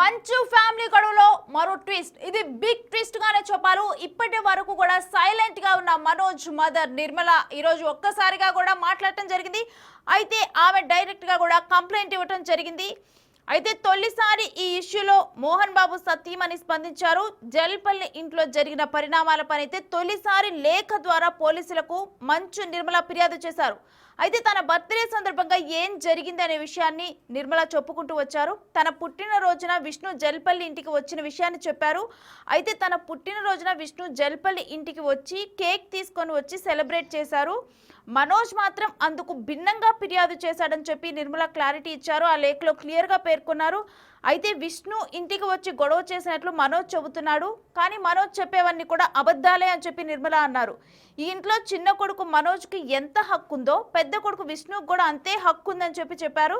మంచు ఫ్యామిలీ గొడవలో మరో ట్విస్ట్. ఇది బిగ్ ట్విస్ట్ గానే చెప్పారు. ఇప్పటి వరకు కూడా సైలెంట్ గా ఉన్న మనోజ్ మదర్ నిర్మల ఈ రోజు ఒక్కసారిగా కూడా మాట్లాడటం జరిగింది. అయితే ఆమె డైరెక్ట్ గా కూడా కంప్లైంట్ ఇవ్వటం జరిగింది. అయితే తొలిసారి ఈ ఇష్యూలో మోహన్ బాబు సతీమణి స్పందించారు. జల్పల్లి ఇంట్లో జరిగిన పరిణామాలపై అయితే తొలిసారి లేఖ ద్వారా పోలీసులకు మంచు నిర్మల ఫిర్యాదు చేశారు. అయితే తన బర్త్డే సందర్భంగా ఏం జరిగింది అనే విషయాన్ని నిర్మల చెప్పుకుంటూ వచ్చారు. తన పుట్టినరోజున విష్ణు జల్పల్లి ఇంటికి వచ్చిన విషయాన్ని చెప్పారు. అయితే తన పుట్టినరోజున విష్ణు జల్పల్లి ఇంటికి వచ్చి కేక్ తీసుకొని వచ్చి సెలబ్రేట్ చేశారు. మనోజ్ మాత్రం అందుకు భిన్నంగా ఫిర్యాదు చేశాడని చెప్పి నిర్మల క్లారిటీ ఇచ్చారు. ఆ లేఖలో క్లియర్గా పేర్కొన్నారు. అయితే విష్ణు ఇంటికి వచ్చి గొడవ చేసినట్లు మనోజ్ చెబుతున్నాడు. కానీ మనోజ్ చెప్పేవన్నీ కూడా అబద్ధాలే అని చెప్పి నిర్మల అన్నారు. ఈ ఇంట్లో చిన్న కొడుకు మనోజ్కి ఎంత హక్కు ఉందో పెద్ద కొడుకు విష్ణుకు కూడా అంతే హక్కు ఉందని చెప్పారు.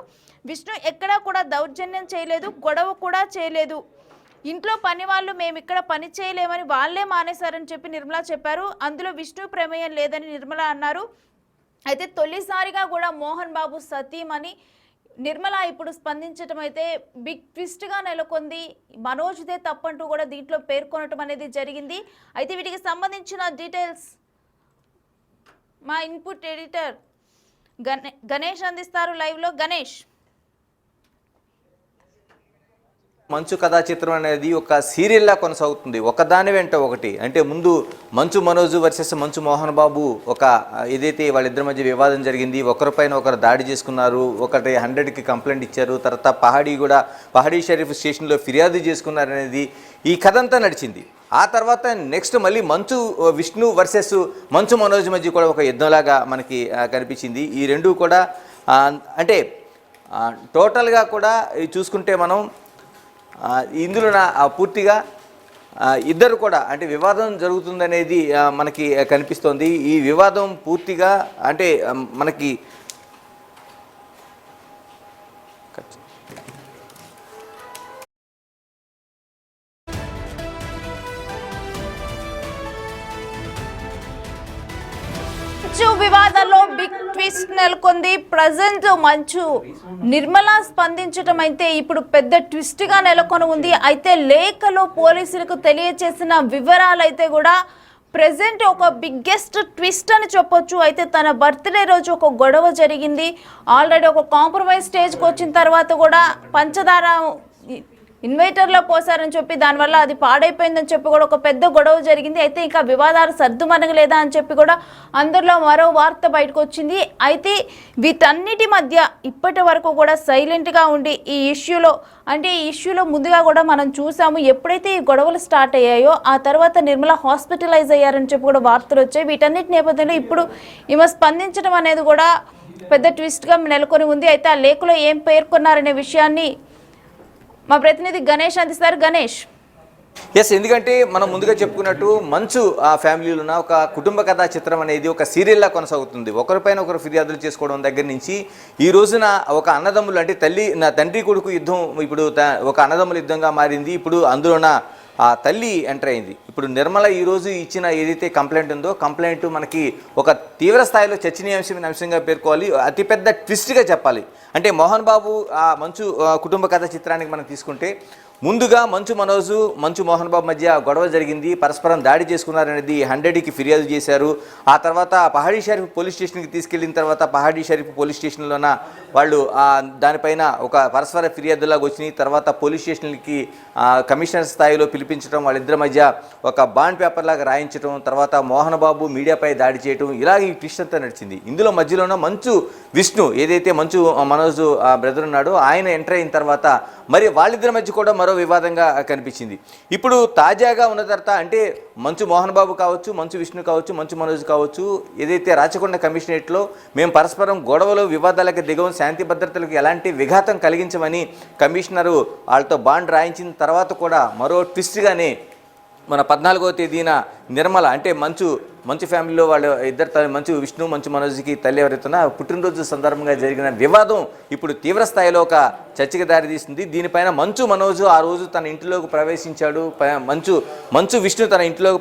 విష్ణు ఎక్కడా కూడా దౌర్జన్యం చేయలేదు, గొడవ కూడా చేయలేదు. ఇంట్లో పని వాళ్ళు మేము ఇక్కడ పని చేయలేమని వాళ్ళే మానేశారని చెప్పి నిర్మల చెప్పారు. అందులో విష్ణు ప్రమేయం లేదని నిర్మల అన్నారు. అయితే తొలిసారిగా కూడా మోహన్ బాబు సతీమణి నిర్మల ఇప్పుడు స్పందించడం అయితే బిగ్ ట్విస్ట్గా నెలకొంది. మనోజ్దే తప్పంటూ కూడా దీంట్లో పేర్కొనటం అనేది జరిగింది. అయితే వీటికి సంబంధించిన డీటెయిల్స్ మా ఇన్పుట్ ఎడిటర్ గణేష్ అందిస్తారు లైవ్లో. గణేష్, మంచు కథా చిత్రం అనేది ఒక సీరియల్లా కొనసాగుతుంది, ఒకదాని వెంట ఒకటి. అంటే ముందు మంచు మనోజ్ వర్సెస్ మంచు మోహన్ బాబు ఒక ఏదైతే వాళ్ళిద్దరి మధ్య వివాదం జరిగింది, ఒకరిపైన ఒకరు దాడి చేసుకున్నారు, ఒకటి 100కి కంప్లైంట్ ఇచ్చారు, తర్వాత పహాడీ షరీఫ్ స్టేషన్లో ఫిర్యాదు చేసుకున్నారనేది ఈ కథ అంతా నడిచింది. ఆ తర్వాత నెక్స్ట్ మళ్ళీ విష్ణు వర్సెస్ మంచు మనోజ్ మధ్య కూడా ఒక యుద్ధంలాగా మనకి కనిపించింది. ఈ రెండు కూడా అంటే టోటల్గా కూడా చూసుకుంటే మనం ఇందులో పూర్తిగా ఇద్దరు కూడా అంటే వివాదం జరుగుతుందనేది మనకి కనిపిస్తోంది. ఈ వివాదం పూర్తిగా అంటే మనకి వివాదంలో బిగ్ ట్విస్ట్ నెలకొంది. ప్రజెంట్ మంచు నిర్మల స్పందించడం అయితే ఇప్పుడు పెద్ద ట్విస్ట్ గా నెలకొని ఉంది. అయితే లేఖలో పోలీసులకు తెలియచేసిన వివరాలు అయితే కూడా ప్రెజెంట్ ఒక బిగ్గెస్ట్ ట్విస్ట్ అని చెప్పొచ్చు. అయితే తన బర్త్డే రోజు ఒక గొడవ జరిగింది. ఆల్రెడీ ఒక కాంప్రమైజ్ స్టేజ్కి వచ్చిన తర్వాత కూడా పంచదార ఇన్వైటర్లో పోసారని చెప్పి దానివల్ల అది పాడైపోయిందని చెప్పి కూడా ఒక పెద్ద గొడవ జరిగింది. అయితే ఇంకా వివాదాలు సర్దుమనగలేదా అని చెప్పి కూడా అందరిలో మరో వార్త బయటకు వచ్చింది. అయితే వీటన్నిటి మధ్య ఇప్పటి వరకు కూడా సైలెంట్గా ఉండి ఈ ఇష్యూలో ముందుగా కూడా మనం చూసాము. ఎప్పుడైతే ఈ గొడవలు స్టార్ట్ అయ్యాయో ఆ తర్వాత నిర్మల హాస్పిటలైజ్ అయ్యారని చెప్పి కూడా వార్తలు వచ్చాయి. వీటన్నిటి నేపథ్యంలో ఇప్పుడు ఈమె స్పందించడం అనేది కూడా పెద్ద ట్విస్ట్గా నెలకొని ఉంది. అయితే ఆ లేఖలో ఏం పేర్కొన్నారనే విషయాన్ని మా ప్రతినిధి గణేష్ అందిస్తారు. గణేష్, ఎందుకంటే మనం ముందుగా చెప్పుకున్నట్టు మంచు ఆ ఫ్యామిలీలో ఉన్న ఒక కుటుంబ కథా చిత్రం అనేది ఒక సీరియల్లా కొనసాగుతుంది. ఒకరిపైన ఒకరు ఫిర్యాదులు చేసుకోవడం దగ్గర నుంచి ఈ రోజున ఒక అన్నదమ్ములు అంటే తండ్రి కొడుకు యుద్ధం ఇప్పుడు ఒక అన్నదమ్ముల యుద్ధంగా మారింది. ఇప్పుడు అందులోన ఆ తల్లి ఎంటర్ అయింది. ఇప్పుడు నిర్మల ఈరోజు ఇచ్చిన ఏదైతే కంప్లైంట్ ఉందో కంప్లైంట్ మనకి ఒక తీవ్ర స్థాయిలో చర్చనీయాంశమైన అంశంగా పేర్కోవాలి, అతిపెద్ద ట్విస్ట్గా చెప్పాలి. అంటే మోహన్ బాబు ఆ మంచు కుటుంబ కథ చిత్రానికి మనం తీసుకుంటే ముందుగా మంచు మనోజు మంచు మోహన్ బాబు మధ్య గొడవ జరిగింది, పరస్పరం దాడి చేసుకున్నారనేది 100కి ఫిర్యాదు చేశారు. ఆ తర్వాత పహాడీ షరీఫ్ పోలీస్ స్టేషన్కి తీసుకెళ్లిన తర్వాత పహాడీ షరీఫ్ పోలీస్ స్టేషన్లోన వాళ్ళు దానిపైన ఒక పరస్పర ఫిర్యాదులాగా వచ్చినాయి. తర్వాత పోలీస్ స్టేషన్కి కమిషనర్ స్థాయిలో పిలిపించడం, వాళ్ళిద్దరి మధ్య ఒక బాండ్ పేపర్ లాగా రాయించడం, తర్వాత మోహన్ బాబు మీడియాపై దాడి చేయడం, ఇలాగ ఈ ట్విస్ట్ అంతా నడిచింది. ఇందులో మధ్యలోన విష్ణు ఏదైతే మంచు మనోజు బ్రదర్ ఉన్నాడో ఆయన ఎంటర్ అయిన తర్వాత మరి వాళ్ళిద్దరి మధ్య కూడా మరో వివాదంగా కనిపించింది. ఇప్పుడు తాజాగా ఉన్న తర్వాత అంటే మంచు మోహన్ బాబు కావచ్చు, మంచు విష్ణు కావచ్చు, మంచు మనోజ్ కావచ్చు, ఏదైతే రాచకొండ కమిషనరేట్లో మేము పరస్పరం గొడవలు వివాదాలకు దిగవం, శాంతి భద్రతలకు ఎలాంటి విఘాతం కలిగించమని కమిషనరు వాళ్ళతో బాండ్ రాయించిన తర్వాత కూడా మరో ట్విస్ట్గానే మన 14వ తేదీన నిర్మల అంటే మంచు ఫ్యామిలీలో వాళ్ళు ఇద్దరు మంచు విష్ణు మంచు మనోజ్కి తల్లి ఎవరైతున్నా పుట్టినరోజు సందర్భంగా జరిగిన వివాదం ఇప్పుడు తీవ్ర స్థాయిలో ఒక చర్చకి దారితీస్తుంది. దీనిపైన మంచు మనోజు ఆ రోజు తన ఇంటిలోకి ప్రవేశించాడు, మంచు విష్ణు తన ఇంట్లోకి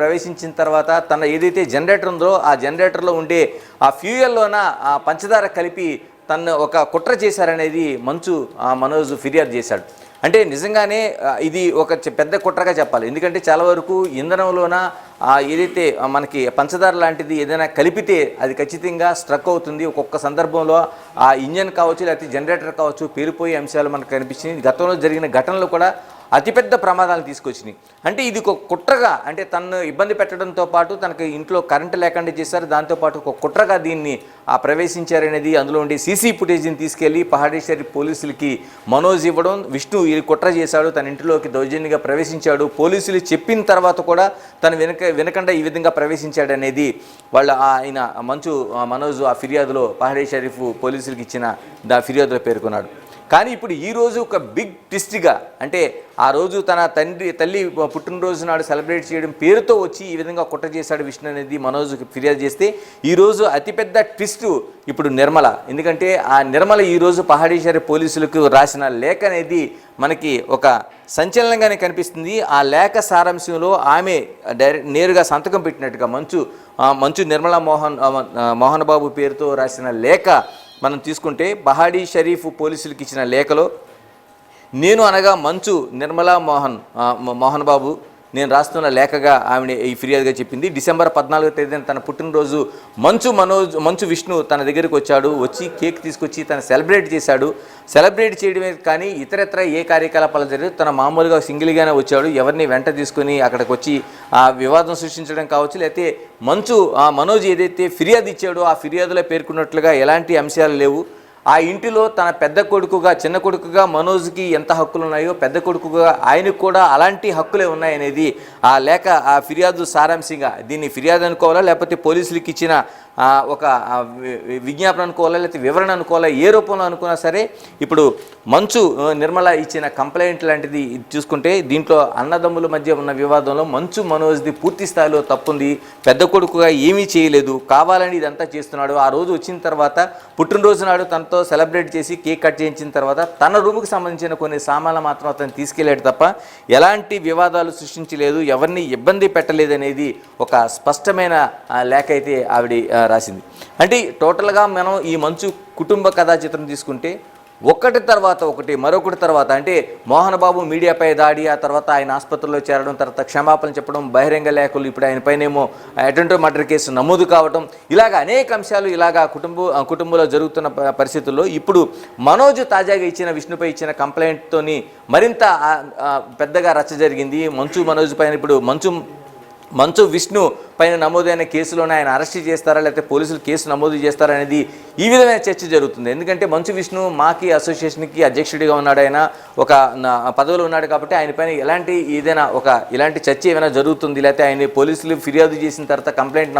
ప్రవేశించిన తర్వాత తన ఏదైతే జనరేటర్ ఉందో ఆ జనరేటర్లో ఉండే ఆ ఫ్యూయల్లోన ఆ పంచదార కలిపి తను ఒక కుట్ర చేశారనేది మనోజ్ ఫిర్యాదు చేశాడు. అంటే నిజంగానే ఇది ఒక పెద్ద కుట్రగా చెప్పాలి. ఎందుకంటే చాలా వరకు ఇంధనంలోన ఏదైతే మనకి పంచదార లాంటిది ఏదైనా కలిపితే అది ఖచ్చితంగా స్ట్రక్ అవుతుంది. ఒక్కొక్క సందర్భంలో ఆ ఇంజన్ కావచ్చు లేకపోతే జనరేటర్ కావచ్చు పేలిపోయే అంశాలు మనకు కనిపించింది. గతంలో జరిగిన ఘటనలు కూడా అతిపెద్ద ప్రమాదాలను తీసుకొచ్చినాయి. అంటే ఇది ఒక కుట్రగా, అంటే తనను ఇబ్బంది పెట్టడంతో పాటు తనకి ఇంట్లో కరెంటు లేకుండా చేశారు, దాంతోపాటు ఒక కుట్రగా దీన్ని ప్రవేశించారనేది అందులో ఉండే సీసీ ఫుటేజ్ని తీసుకెళ్లి పహాడేశ్వరి పోలీసులకి మనోజ్ ఇవ్వడం. విష్ణు ఈ కుట్ర చేశాడు, తన ఇంటిలోకి దౌర్జన్యంగా ప్రవేశించాడు, పోలీసులు చెప్పిన తర్వాత కూడా తను వినకుండా ఈ విధంగా ప్రవేశించాడనేది ఆయన మనోజ్ ఆ ఫిర్యాదులో పహాడేశ్వరి పోలీసులకి ఇచ్చిన ఫిర్యాదులో పేర్కొన్నాడు. కానీ ఇప్పుడు ఈరోజు ఒక బిగ్ ట్విస్ట్గా, అంటే ఆ రోజు తన తల్లి పుట్టినరోజు నాడు సెలబ్రేట్ చేయడం పేరుతో వచ్చి ఈ విధంగా కుట్ర చేశాడు విష్ణు అనేది మనోజ్ ఫిర్యాదు చేస్తే, ఈరోజు అతిపెద్ద ట్విస్ట్ ఇప్పుడు నిర్మల. ఎందుకంటే ఆ నిర్మల ఈరోజు పహాడేశ్వరి పోలీసులకు రాసిన లేఖ అనేది మనకి ఒక సంచలనంగానే కనిపిస్తుంది. ఆ లేఖ సారాంశంలో ఆమె నేరుగా సంతకం పెట్టినట్టుగా మంచు నిర్మలా మోహన్ బాబు పేరుతో రాసిన లేఖ మనం తీసుకుంటే, బహాడీ షరీఫ్ పోలీసులకు ఇచ్చిన లేఖలో నేను అనగా మంచు నిర్మలా మోహన్ బాబు నేను రాస్తున్న లేఖగా ఆమె ఈ ఫిర్యాదుగా చెప్పింది. డిసెంబర్ 14వ తేదీన తన పుట్టినరోజు మంచు విష్ణు తన దగ్గరికి వచ్చి కేక్ తీసుకొచ్చి తను సెలబ్రేట్ చేశాడు. సెలబ్రేట్ చేయడమే కానీ ఇతరత్ర ఏ కార్యకలాపాలు జరిగింది తన మామూలుగా సింగిల్గానే వచ్చాడు. ఎవరిని వెంట తీసుకొని అక్కడికి వచ్చి ఆ వివాదం సృష్టించడం కావచ్చు, లేకపోతే మనోజ్ ఏదైతే ఫిర్యాదు ఇచ్చాడో ఆ ఫిర్యాదులో పేర్కొన్నట్లుగా ఎలాంటి అంశాలు లేవు. ఆ ఇంటిలో తన చిన్న కొడుకుగా మనోజ్కి ఎంత హక్కులు ఉన్నాయో పెద్ద కొడుకుగా ఆయనకు కూడా అలాంటి హక్కులే ఉన్నాయనేది ఆ లేఖ, ఆ ఫిర్యాదు సారాంశంగా. దీన్ని ఫిర్యాదు అనుకోవాలా లేకపోతే పోలీసులకి ఇచ్చిన ఒక విజ్ఞాపన అనుకోవాలా లేకపోతే వివరణ అనుకోవాలా, ఏ రూపంలో అనుకున్నా సరే ఇప్పుడు నిర్మల ఇచ్చిన కంప్లైంట్ లాంటిది చూసుకుంటే దీంట్లో అన్నదమ్ముల మధ్య ఉన్న వివాదంలో మనోజ్ది పూర్తి స్థాయిలో తప్పుంది. పెద్ద కొడుకుగా ఏమీ చేయలేదు, కావాలని ఇదంతా చేస్తున్నాడు. ఆ రోజు వచ్చిన తర్వాత పుట్టినరోజు నాడు తనతో సెలబ్రేట్ చేసి కేక్ కట్ చేయించిన తర్వాత తన రూముకి సంబంధించిన కొన్ని సామాన్లు మాత్రం అతను తీసుకెళ్ళాడు తప్ప ఎలాంటి వివాదాలు సృష్టించలేదు, ఎవరిని ఇబ్బంది పెట్టలేదనేది ఒక స్పష్టమైన లేఖ అయితే ఆవిడ రాసింది. అంటే టోటల్గా మనం ఈ మంచు కుటుంబ కథా చిత్రం తీసుకుంటే ఒకటి తర్వాత ఒకటి మరొకటి తర్వాత, అంటే మోహన్ బాబు మీడియాపై దాడి, ఆ తర్వాత ఆయన ఆసుపత్రిలో చేరడం, తర్వాత క్షమాపణ చెప్పడం, బహిరంగ లేఖలు, ఇప్పుడు ఆయన పైనేమో అటెంప్ట్ మర్డర్ కేసు నమోదు కావడం, ఇలాగ అనేక అంశాలు ఇలాగా కుటుంబంలో జరుగుతున్న పరిస్థితుల్లో ఇప్పుడు మనోజ్ తాజాగా ఇచ్చిన విష్ణుపై ఇచ్చిన కంప్లైంట్తోని మరింత పెద్దగా రచ్చ జరిగింది. మనోజ్ పైన ఇప్పుడు మంచు విష్ణు పైన నమోదైన కేసులోనే ఆయన అరెస్ట్ చేస్తారా లేకపోతే పోలీసులు కేసు నమోదు చేస్తారా అనేది ఈ విధమైన చర్చ జరుగుతుంది. ఎందుకంటే మంచు విష్ణు మాకి అసోసియేషన్కి అధ్యక్షుడిగా ఉన్నాడు, ఆయన ఒక పదవిలో ఉన్నాడు కాబట్టి ఆయన పైన ఇలాంటి చర్చ ఏమైనా జరుగుతుంది, లేకపోతే ఆయన పోలీసులు ఫిర్యాదు చేసిన తర్వాత కంప్లైంట్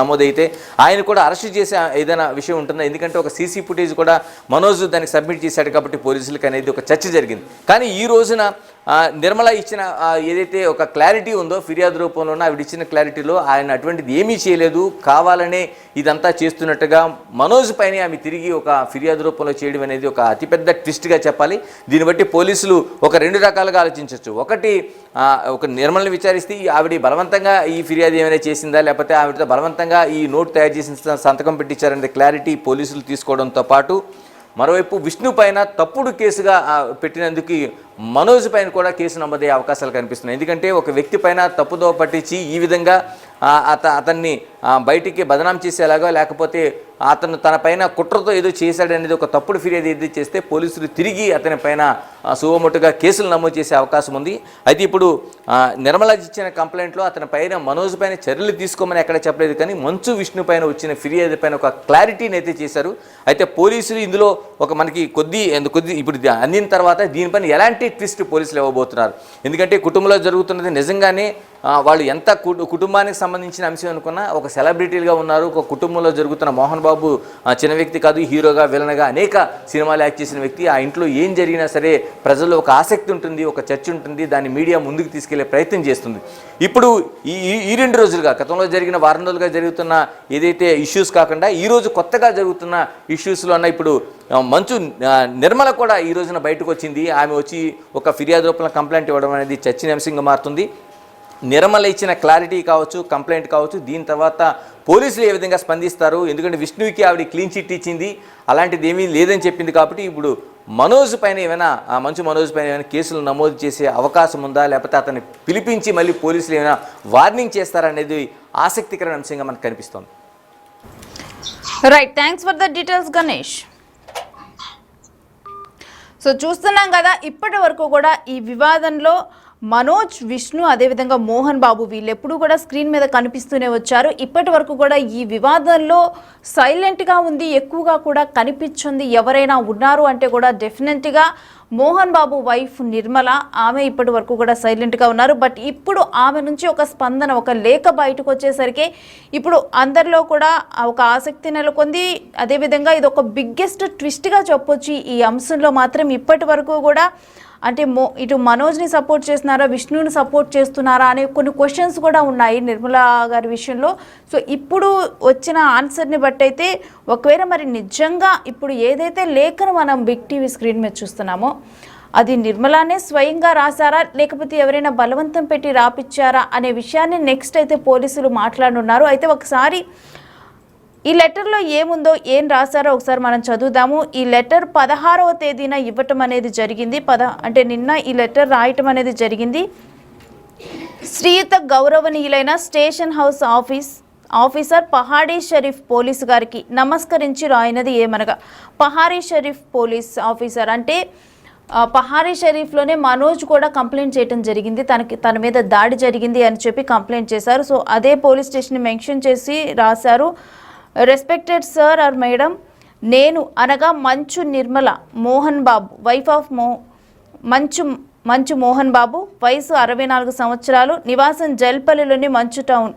నమోదైతే ఆయన కూడా అరెస్ట్ చేసే ఏదైనా విషయం ఉంటుందా? ఎందుకంటే ఒక సీసీ ఫుటేజ్ కూడా మనోజ్ దానికి సబ్మిట్ చేశాడు కాబట్టి పోలీసులకు అనేది ఒక చర్చ జరిగింది. కానీ ఈ రోజున నిర్మల ఇచ్చిన ఏదైతే ఒక క్లారిటీ ఉందో ఫిర్యాదు రూపంలో ఆవిడ ఇచ్చిన క్లారిటీలో ఆయన అటువంటిది ఏమీ చేయలేదు, కావాలనే ఇదంతా చేస్తున్నట్టుగా మనోజ్ పైన ఆమె తిరిగి ఒక ఫిర్యాదు రూపంలో చేయడం అనేది ఒక అతిపెద్ద ట్విస్ట్గా చెప్పాలి. దీన్ని బట్టి పోలీసులు ఒక రెండు రకాలుగా ఆలోచించవచ్చు. ఒకటి, ఒక నిర్మల్ని విచారిస్తే ఆవిడ బలవంతంగా ఈ ఫిర్యాదు ఏమైనా చేసిందా లేకపోతే ఆవిడతో బలవంతంగా ఈ నోట్ తయారు చేసిన సంతకం పెట్టించారనే క్లారిటీ పోలీసులు తీసుకోవడంతో పాటు మరోవైపు విష్ణు పైన తప్పుడు కేసుగా పెట్టినందుకు మనోజ్ పైన కూడా కేసు నమోదయ్యే అవకాశాలు కనిపిస్తున్నాయి. ఎందుకంటే ఒక వ్యక్తి పైన తప్పుదో పట్టించి ఈ విధంగా అతన్ని బయటికి బదనాం చేసేలాగా లేకపోతే అతను తన పైన కుట్రతో ఏదో చేశాడనేది ఒక తప్పుడు ఫిర్యాదు ఏది చేస్తే పోలీసులు తిరిగి అతని పైన సువమొట్టుగా కేసులు నమోదు చేసే అవకాశం ఉంది. అయితే ఇప్పుడు నిర్మల ఇచ్చిన కంప్లైంట్లో అతని పైన మనోజ్ పైన చర్యలు తీసుకోమని ఎక్కడ చెప్పలేదు, కానీ మంచు విష్ణు పైన వచ్చిన ఫిర్యాదు పైన ఒక క్లారిటీని అయితే చేశారు. అయితే పోలీసులు ఇందులో ఒక మనకి కొద్ది ఇప్పుడు అందిన తర్వాత దీనిపైన ఎలాంటి ట్విస్ట్ పోలీసులు ఇవ్వబోతున్నారు. ఎందుకంటే కుటుంబంలో జరుగుతున్నది నిజంగానే వాళ్ళు ఎంత కుటుంబానికి సంబంధించిన అంశం అనుకున్నా ఒక సెలబ్రిటీలుగా ఉన్నారు. ఒక కుటుంబంలో జరుగుతున్న మోహన్ బాబు చిన్న వ్యక్తి కాదు, హీరోగా విలన్గా అనేక సినిమాలు యాక్ట్ చేసిన వ్యక్తి. ఆ ఇంట్లో ఏం జరిగినా సరే ప్రజల్లో ఒక ఆసక్తి ఉంటుంది, ఒక చర్చ ఉంటుంది, దాన్ని మీడియా ముందుకు తీసుకెళ్లే ప్రయత్నం చేస్తుంది. ఇప్పుడు ఈ 2 రోజులుగా గతంలో జరిగిన వారం రోజులుగా జరుగుతున్న ఏదైతే ఇష్యూస్ కాకుండా ఈరోజు కొత్తగా జరుగుతున్న ఇష్యూస్లో అన్న ఇప్పుడు నిర్మల కూడా ఈ రోజున బయటకు వచ్చింది. ఆమె వచ్చి ఒక ఫిర్యాదు రూపంలో కంప్లైంట్ ఇవ్వడం అనేది చర్చనీయాంశంగా మారుతుంది. నిర్మల ఇచ్చిన క్లారిటీ కావచ్చు, కంప్లైంట్ కావచ్చు, దీని తర్వాత పోలీసులు ఏ విధంగా స్పందిస్తారు? ఎందుకంటే విష్ణుకి ఆవిడ క్లీన్ చిట్ ఇచ్చింది, అలాంటిది ఏమీ లేదని చెప్పింది కాబట్టి ఇప్పుడు మనోజ్ పైన ఏమైనా మంచు మనోజ్ పైన ఏమైనా కేసులు నమోదు చేసే అవకాశం ఉందా, లేకపోతే అతన్ని పిలిపించి మళ్ళీ పోలీసులు ఏమైనా వార్నింగ్ చేస్తారనేది ఆసక్తికరమైన అంశంగా మనకు కనిపిస్తోంది. Right, thanks for the details Ganesh. So చూస్తున్నాం కదా, ఇప్పటి వరకు కూడా ఈ వివాదంలో మనోజ్, విష్ణు, అదేవిధంగా మోహన్ బాబు వీళ్ళు ఎప్పుడు కూడా స్క్రీన్ మీద కనిపిస్తూనే వచ్చారు. ఇప్పటి వరకు కూడా ఈ వివాదంలో సైలెంట్గా ఉంది, ఎక్కువగా కూడా కనిపించింది ఎవరైనా ఉన్నారు అంటే కూడా డెఫినెట్గా మోహన్ బాబు వైఫ్ నిర్మల. ఆమె ఇప్పటి వరకు కూడా సైలెంట్గా ఉన్నారు. బట్ ఇప్పుడు ఆమె నుంచి ఒక స్పందన, ఒక లేఖ బయటకు వచ్చేసరికి ఇప్పుడు అందరిలో కూడా ఒక ఆసక్తి నెలకొంది. అదేవిధంగా ఇది ఒక బిగ్గెస్ట్ ట్విస్ట్గా చెప్పొచ్చు ఈ అంశంలో మాత్రం. ఇప్పటి వరకు కూడా అంటే ఇటు మనోజ్ని సపోర్ట్ చేస్తున్నారా, విష్ణుని సపోర్ట్ చేస్తున్నారా అనే కొన్ని క్వశ్చన్స్ కూడా ఉన్నాయి నిర్మలా గారి విషయంలో. సో ఇప్పుడు వచ్చిన ఆన్సర్ని బట్టి అయితే ఒకవేళ మరి నిజంగా ఇప్పుడు ఏదైతే లేఖను మనం బిగ్ టీవీ స్క్రీన్ మీద చూస్తున్నామో అది నిర్మలానే స్వయంగా రాశారా, లేకపోతే ఎవరైనా బలవంతం పెట్టి రాపిచ్చారా అనే విషయాన్ని నెక్స్ట్ అయితే పోలీసులు మాట్లాడుతున్నారు. అయితే ఒకసారి ఈ లెటర్లో ఏముందో, ఏం రాశారో ఒకసారి మనం చదువుదాము. ఈ లెటర్ 16వ తేదీన ఇవ్వటం అనేది జరిగింది. అంటే నిన్న ఈ లెటర్ రాయటం అనేది జరిగింది. శ్రీయుత గౌరవనీయులైన station house officer Pahadi Sharif police గారికి నమస్కరించి రాయినది ఏమనగా, పహాడీ షరీఫ్ పోలీస్ ఆఫీసర్ అంటే పహాడీ షరీఫ్లోనే మనోజ్ కూడా కంప్లైంట్ చేయడం జరిగింది. తన మీద దాడి జరిగింది అని చెప్పి కంప్లైంట్ చేశారు. సో అదే పోలీస్ స్టేషన్ మెన్షన్ చేసి రాశారు. రెస్పెక్టెడ్ సార్ ఆర్ మేడం, నేను అనగా మంచు నిర్మల మోహన్ బాబు, వైఫ్ ఆఫ్ మంచు మోహన్ బాబు, వయసు 64 సంవత్సరాలు, నివాసం జల్పల్లిలోని మంచు టౌన్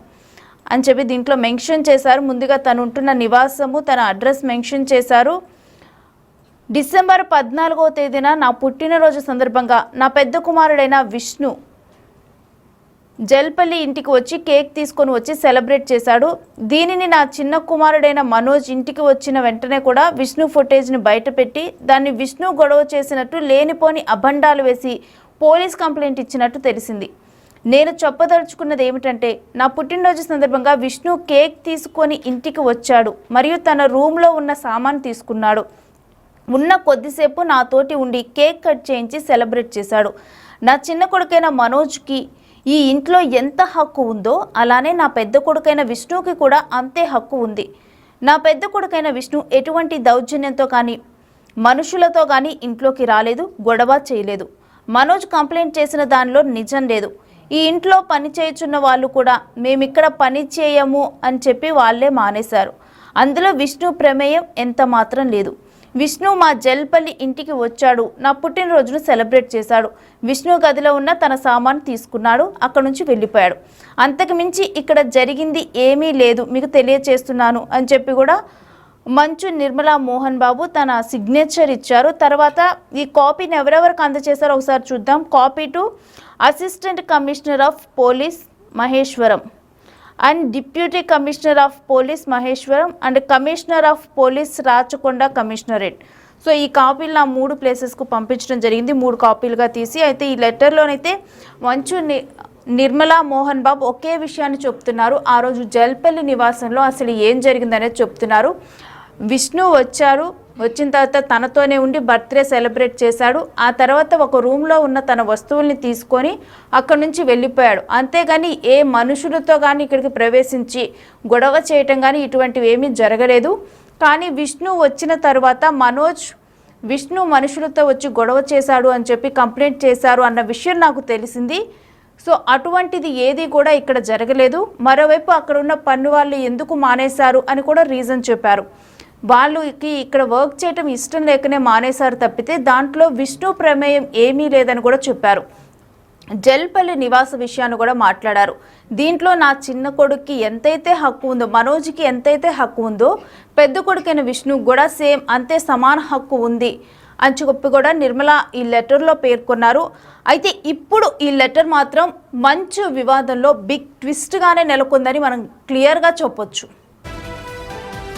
అని చెప్పి దీంట్లో మెన్షన్ చేశారు. ముందుగా తను ఉంటున్న నివాసము, తన అడ్రస్ మెన్షన్ చేశారు. డిసెంబర్ 14వ తేదీన నా పుట్టినరోజు సందర్భంగా నా పెద్ద కుమారుడైన విష్ణు జల్పల్లి ఇంటికి వచ్చి కేక్ తీసుకొని వచ్చి సెలబ్రేట్ చేశాడు. దీనిని నా చిన్న కుమారుడైన మనోజ్ ఇంటికి వచ్చిన వెంటనే కూడా విష్ణు ఫుటేజ్ని బయటపెట్టి దాన్ని విష్ణు గొడవ చేసినట్టు లేనిపోని అభండాలు వేసి పోలీస్ కంప్లైంట్ ఇచ్చినట్టు తెలిసింది. నేను చెప్పదలుచుకున్నది ఏమిటంటే, నా పుట్టినరోజు సందర్భంగా విష్ణు కేక్ తీసుకొని ఇంటికి వచ్చాడు మరియు తన రూమ్లో ఉన్న సామాన్ తీసుకున్నాడు. ఉన్న కొద్దిసేపు నాతోటి ఉండి కేక్ కట్ చేయించి సెలబ్రేట్ చేశాడు. నా చిన్న కొడుకైన మనోజ్కి ఈ ఇంట్లో ఎంత హక్కు ఉందో అలానే నా పెద్ద కొడుకైన విష్ణుకి కూడా అంతే హక్కు ఉంది. నా పెద్ద కొడుకైన విష్ణు ఎటువంటి దౌర్జన్యంతో కానీ మనుషులతో కానీ ఇంట్లోకి రాలేదు, గొడవ చేయలేదు. మనోజ్ కంప్లైంట్ చేసిన దానిలో నిజం లేదు. ఈ ఇంట్లో పని చేయుచున్న వాళ్ళు కూడా మేమిక్కడ పని చేయము అని చెప్పి వాళ్ళే మానేశారు. అందులో విష్ణు ప్రమేయం ఎంత మాత్రం లేదు. విష్ణు మా జల్పల్లి ఇంటికి వచ్చాడు, నా పుట్టినరోజును సెలబ్రేట్ చేశాడు. విష్ణు గదిలో ఉన్న తన సామాను తీసుకున్నాడు, అక్కడ నుంచి వెళ్ళిపోయాడు. అంతకు మించి ఇక్కడ జరిగింది ఏమీ లేదు, మీకు తెలియచేస్తున్నాను అని చెప్పి కూడా మంచు నిర్మలా మోహన్ బాబు తన సిగ్నేచర్ ఇచ్చారు. తర్వాత ఈ కాపీని ఎవరెవరికి అందజేశారో ఒకసారి చూద్దాం. Copy to assistant commissioner of police Maheshwaram and deputy commissioner of police Maheshwaram and commissioner of police Rachakonda commissionerate. So ఈ కాపీలు నా 3 ప్లేసెస్కు పంపించడం జరిగింది, 3 కాపీలుగా తీసి. అయితే ఈ లెటర్లోనైతే మంచు నిర్మలా మోహన్ బాబు ఒకే విషయాన్ని చెప్తున్నారు. ఆ రోజు జల్పల్లి నివాసంలో అసలు ఏం జరిగిందనేది చెప్తున్నారు. విష్ణు వచ్చిన తర్వాత తనతోనే ఉండి బర్త్డే సెలబ్రేట్ చేశాడు. ఆ తర్వాత ఒక రూమ్లో ఉన్న తన వస్తువుల్ని తీసుకొని అక్కడి నుంచి వెళ్ళిపోయాడు. అంతేగాని ఏ మనుషులతో కానీ ఇక్కడికి ప్రవేశించి గొడవ చేయటం కానీ ఇటువంటివి ఏమీ జరగలేదు. కానీ విష్ణు వచ్చిన తర్వాత విష్ణు మనుషులతో వచ్చి గొడవ చేశాడు అని చెప్పి కంప్లైంట్ చేశారు అన్న విషయం నాకు తెలిసింది. సో అటువంటిది ఏది కూడా ఇక్కడ జరగలేదు. మరోవైపు అక్కడ ఉన్న పన్ను వాళ్ళు ఎందుకు మానేశారు అని కూడా రీజన్ చెప్పారు. వాళ్ళకి ఇక్కడ వర్క్ చేయటం ఇష్టం లేకనే మానేశారు తప్పితే దాంట్లో విష్ణు ప్రమేయం ఏమీ లేదని కూడా చెప్పారు. జల్పల్లి నివాస విషయాన్ని కూడా మాట్లాడారు. దీంట్లో నా చిన్న కొడుక్కి ఎంతైతే హక్కు ఉందో, మనోజ్కి ఎంతైతే హక్కు ఉందో పెద్ద కొడుకైన విష్ణుకి కూడా సేమ్ అంతే సమాన హక్కు ఉంది అని చెప్పి కూడా నిర్మల ఈ లెటర్లో పేర్కొన్నారు. అయితే ఇప్పుడు ఈ లెటర్ మాత్రం మంచు వివాదంలో బిగ్ ట్విస్ట్గానే నెలకొందని మనం క్లియర్గా చెప్పొచ్చు.